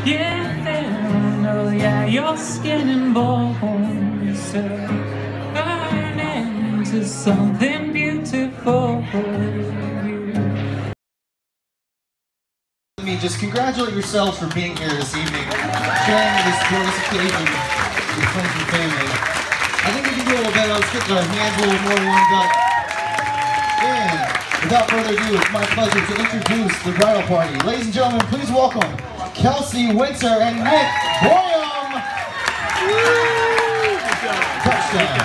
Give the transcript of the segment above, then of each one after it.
Yeah, oh yeah, your skin and bones turn into something beautiful. Just congratulate yourselves for being here this evening, sharing this joyous occasion with friends and family. I think we can do a little better. Let's get our hands a little more warmed up. And without further ado, it's my pleasure to introduce the bridal party. Ladies and gentlemen, please welcome Kelsey Winter and Nick Boyum. Touchdown.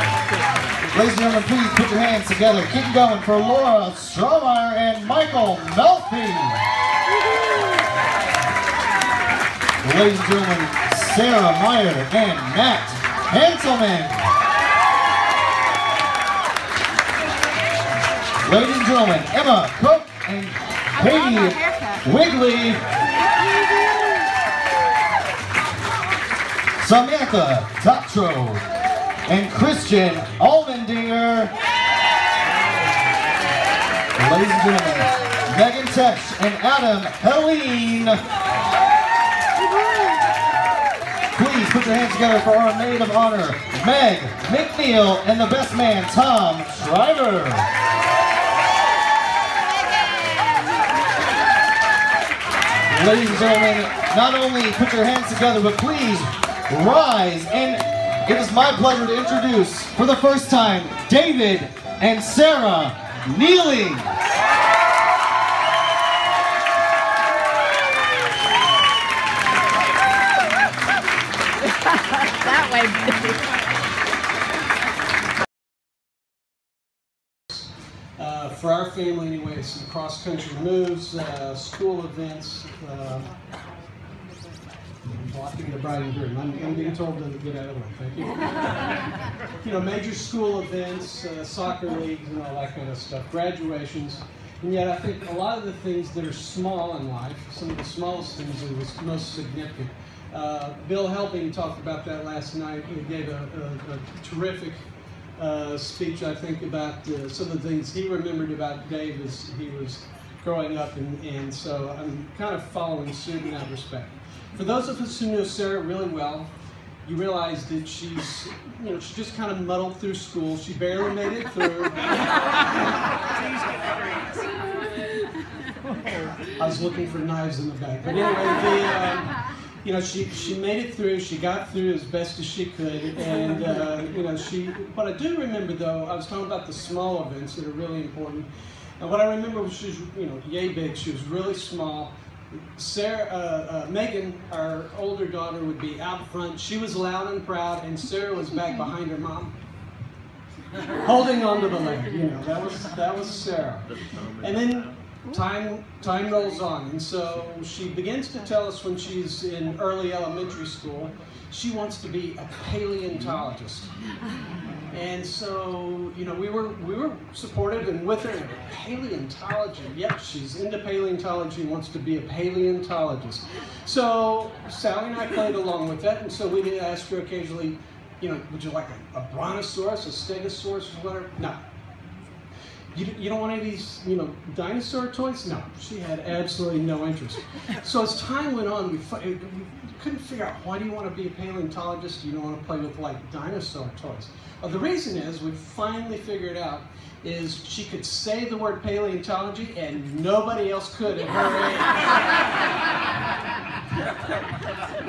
Ladies and gentlemen, please put your hands together. Keep it going for Laura Strohmeyer and Michael Melfi. Ladies and gentlemen, Sarah Meyer and Matt Hanselman. Ladies and gentlemen, Emma Cook and Katie Wigley. Samantha Tatro and Christian Almendinger. Ladies and gentlemen, Megan Tesh and Adam Helene. Please put your hands together for our maid of honor, Meg McNeil, and the best man, Tom Schreiber. Ladies and gentlemen, not only put your hands together, but please rise. And it is my pleasure to introduce, for the first time, David and Sarah Kneeling. That way. For our family anyway, it's some cross-country moves, school events, blocking the bride and groom. I'm being told to get out of the way, thank you. You know, major school events, soccer leagues and all that kind of stuff, graduations. And yet I think a lot of the things that are small in life, some of the smallest things are the most significant. Bill Helbing talked about that last night. He gave a terrific speech, I think, about some of the things he remembered about Dave as he was growing up, and so I'm kind of following suit in that respect. For those of us who know Sarah really well, you realize that she's, you know, she just kind of muddled through school. She barely made it through. I was looking for knives in the bag, but anyway, you know, she made it through. She got through as best as she could, and you know, what I do remember though, I was talking about the small events that are really important, and what I remember was she was, you know, yay big. She was really small. Sarah, Megan, our older daughter, would be out front. She was loud and proud, and Sarah was back behind her mom, holding on to the leg. You know, that was Sarah, and then. Time rolls on, and so she begins to tell us when she's in early elementary school, she wants to be a paleontologist. And so, you know, we were supportive and with her. Paleontology, yep, she's into paleontology and wants to be a paleontologist. So Sally and I played along with that, and so we did ask her occasionally, you know, would you like a brontosaurus, a stegosaurus, or whatever? No. You don't want any of these, you know, dinosaur toys? No, she had absolutely no interest. So as time went on, we couldn't figure out, why do you want to be a paleontologist? You don't want to play with, like, dinosaur toys. Well, the reason is, we finally figured out, is she could say the word paleontology and nobody else could at her age.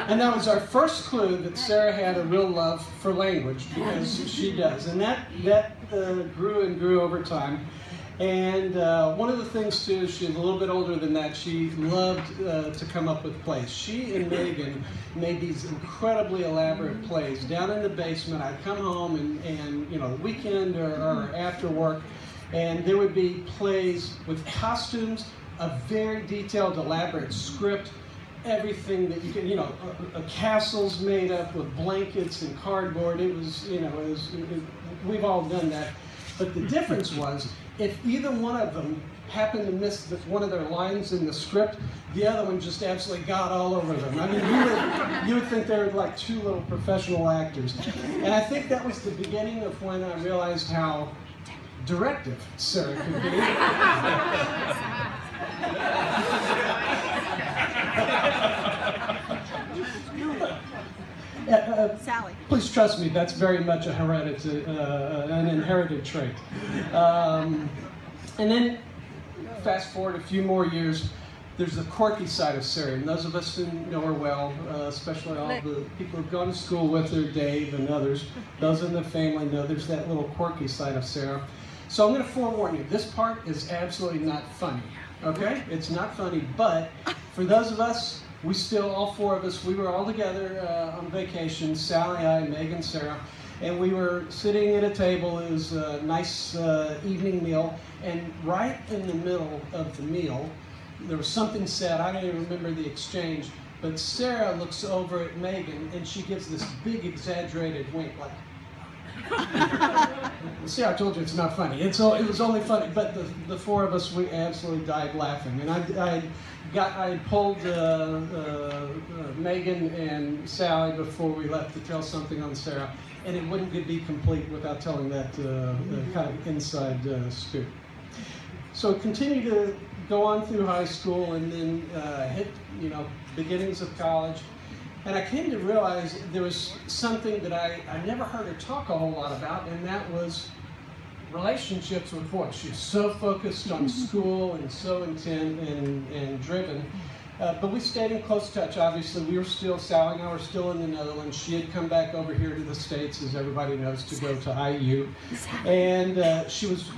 And that was our first clue that Sarah had a real love for language, because she does. And that grew and grew over time. And one of the things too, she's a little bit older than that, she loved to come up with plays. She and Megan made these incredibly elaborate plays. Down in the basement, I'd come home and you know, weekend or after work, and there would be plays with costumes, a very detailed, elaborate script, everything that you can, you know, castles made up with blankets and cardboard. It was, you know, we've all done that. But the difference was, if either one of them happened to miss one of their lines in the script, the other one just absolutely got all over them. I mean, you would think they were like two little professional actors. And I think that was the beginning of when I realized how directive Sarah could be. Sally. Please trust me, that's very much an inherited trait. And then, fast forward a few more years, there's the quirky side of Sarah. And those of us who know her well, especially all the people who've gone to school with her, Dave and others, those in the family know there's that little quirky side of Sarah. So I'm going to forewarn you, this part is absolutely not funny, okay? It's not funny, but for those of us, we still, all four of us, we were all together on vacation, Sally, I, Megan, Sarah, and we were sitting at a table. It was a nice evening meal, and right in the middle of the meal, there was something said. I don't even remember the exchange, but Sarah looks over at Megan, and she gives this big exaggerated wink, like, see, I told you it's not funny. It was only funny, but the four of us, we absolutely died laughing. And I pulled Megan and Sally before we left to tell something on Sarah, and it wouldn't be complete without telling that kind of inside scoop. So continue to go on through high school, and then hit, beginnings of college. And I came to realize there was something that I never heard her talk a whole lot about, and that was relationships with boys. She was so focused on school and so intent and driven. But we stayed in close touch, obviously. We were still, Sally and I were still in the Netherlands. She had come back over here to the States, as everybody knows, to go to IU. And she was,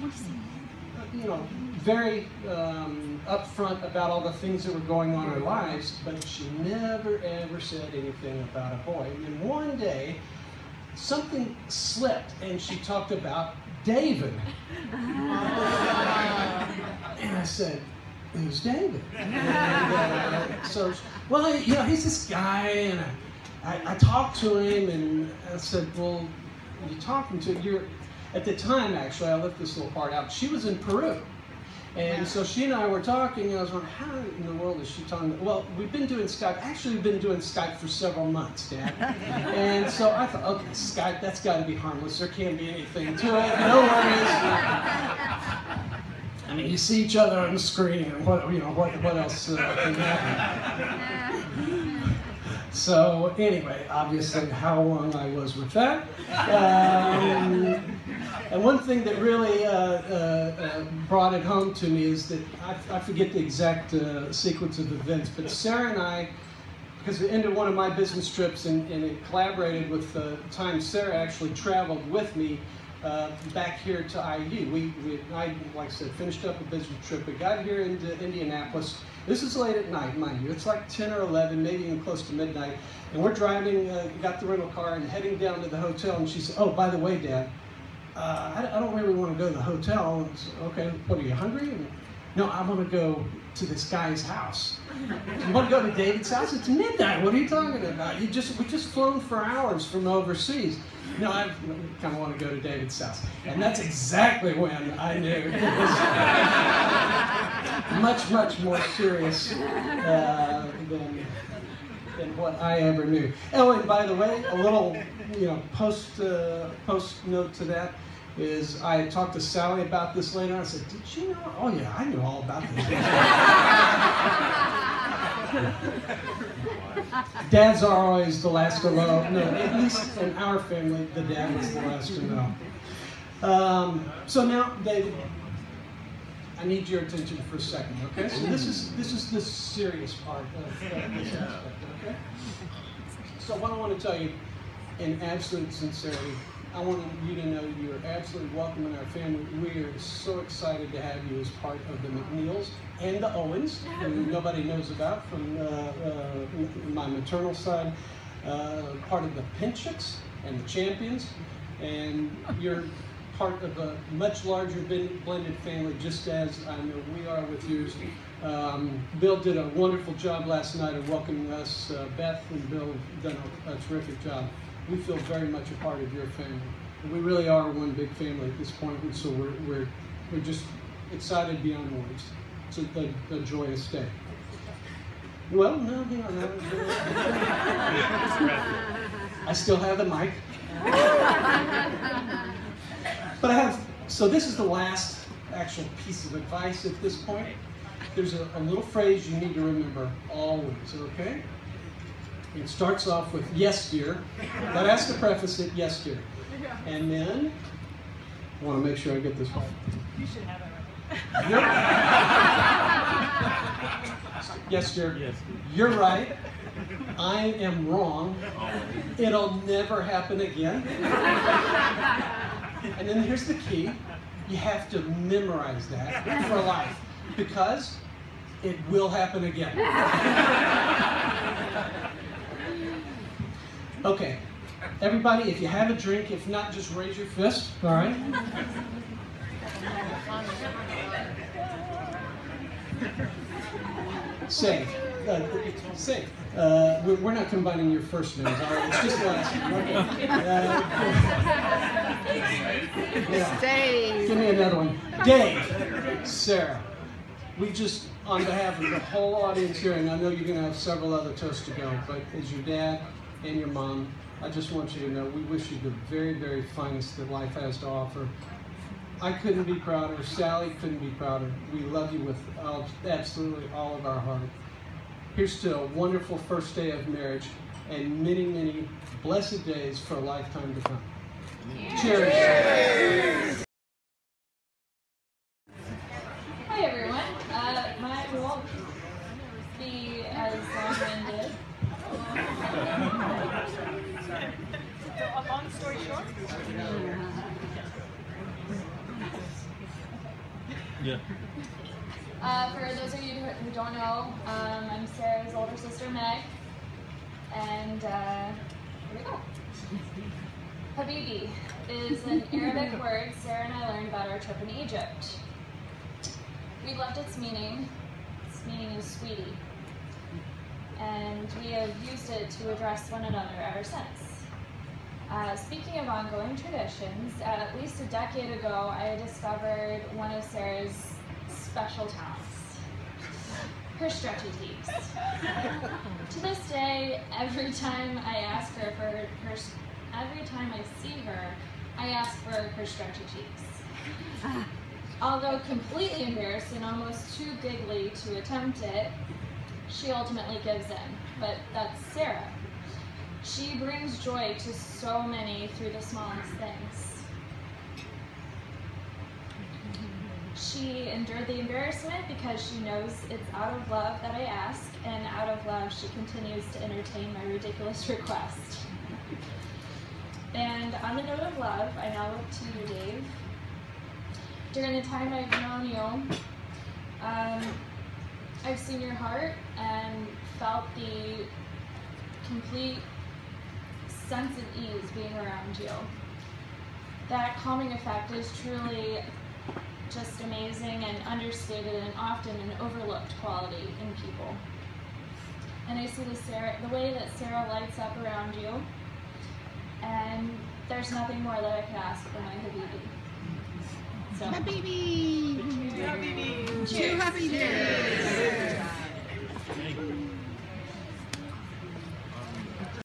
very upfront about all the things that were going on in her lives, but she never ever said anything about a boy. And then one day, something slipped, and she talked about David. And I said, "Who's David?" And, so, well, he's this guy, and I talked to him, and I said, "Well, you talking to you're?" At the time, actually, I left this little part out. She was in Peru. And so she and I were talking, and I was wondering, how in the world is she talking about? Well, we've been doing Skype. Actually, we've been doing Skype for several months, Dad. And so I thought, okay, Skype, that's got to be harmless. There can't be anything to it. No worries. I mean, you see each other on the screen, and what else can happen? So anyway, obviously, how long I was with that. And one thing that really brought it home to me is that I forget the exact sequence of events, but Sarah and I, because it ended one of my business trips, and it collaborated with the time Sarah actually traveled with me back here to IU. I, like I said, finished up a business trip. We got here into Indianapolis. This is late at night, mind you. It's like 10 or 11, maybe even close to midnight. And we're driving, got the rental car and heading down to the hotel. And she said, "Oh, by the way, Dad, I don't really want to go to the hotel." And so, okay, what, are you hungry? And, "No, I want to go to this guy's house." "You want to go to David's house? It's midnight. What are you talking about? We just flown for hours from overseas." "No, I kind of want to go to David's house." And that's exactly when I knew it was much, much more serious than what I ever knew. Oh, and by the way, a little, post note to that is I talked to Sally about this later. I said, "Did you know?" "Oh yeah, I knew all about this." Dads are always the last to know. No, at least in our family, the dad was the last to know. So now, David, I need your attention for a second, okay? So this is the serious part of this aspect, okay? So what I want to tell you, in absolute sincerity, I want you to know you are absolutely welcome in our family. We are so excited to have you as part of the McNeils and the Owens, who nobody knows about from my maternal side, part of the Pinchicks and the Champions, and you're part of a much larger blended family, just as I know we are with yours. Bill did a wonderful job last night of welcoming us. Beth and Bill have done a terrific job. We feel very much a part of your family. And we really are one big family at this point, and so we're just excited beyond words. It's a joyous day. Well, no, hang on. I still have the mic. But so this is the last actual piece of advice at this point. There's a little phrase you need to remember always, okay? It starts off with yes, dear. That has to preface it, yes, dear. And then, I want to make sure I get this right. You should have it right. Yes, dear. Yes. You're right. I am wrong. It'll never happen again. And then here's the key. You have to memorize that for life, because it will happen again. Okay, everybody, if you have a drink, if not, just raise your fist, all right? Say. Say. We're not combining your first names, all right? It's just the last name. Okay. Dave. Give me another one. Dave. Sarah. We just, on behalf of the whole audience here, and I know you're going to have several other toasts to go, but as your dad and your mom, I just want you to know we wish you the very, very finest that life has to offer. I couldn't be prouder. Sally couldn't be prouder. We love you with absolutely all of our heart. Here's to a wonderful first day of marriage and many, many blessed days for a lifetime to come. Cheers. Cheers. Hi everyone. Mine won't be as long-winded. So, a long story short? Yeah. For those of you who don't know, I'm Sarah's older sister Meg, and here we go. Habibi is an Arabic word Sarah and I learned about our trip in Egypt. We loved its meaning. Its meaning is sweetie, and we have used it to address one another ever since. Speaking of ongoing traditions, at least a decade ago, I discovered one of Sarah's special talents, her stretchy cheeks. To this day, every time I ask her for every time I see her, I ask for her stretchy cheeks. Although completely embarrassed and almost too giggly to attempt it, she ultimately gives in. But that's Sarah. She brings joy to so many through the smallest things. She endured the embarrassment because she knows it's out of love that I ask, and out of love she continues to entertain my ridiculous request. And on the note of love, I now look to you, Dave. During the time I've known you, I've seen your heart and felt the complete sense of ease being around you. That calming effect is truly just amazing and understated and often an overlooked quality in people. And I see the way that Sarah lights up around you, and there's nothing more that I could ask for my Habibi. So. Habibi! Habibi! Cheers! Habibi!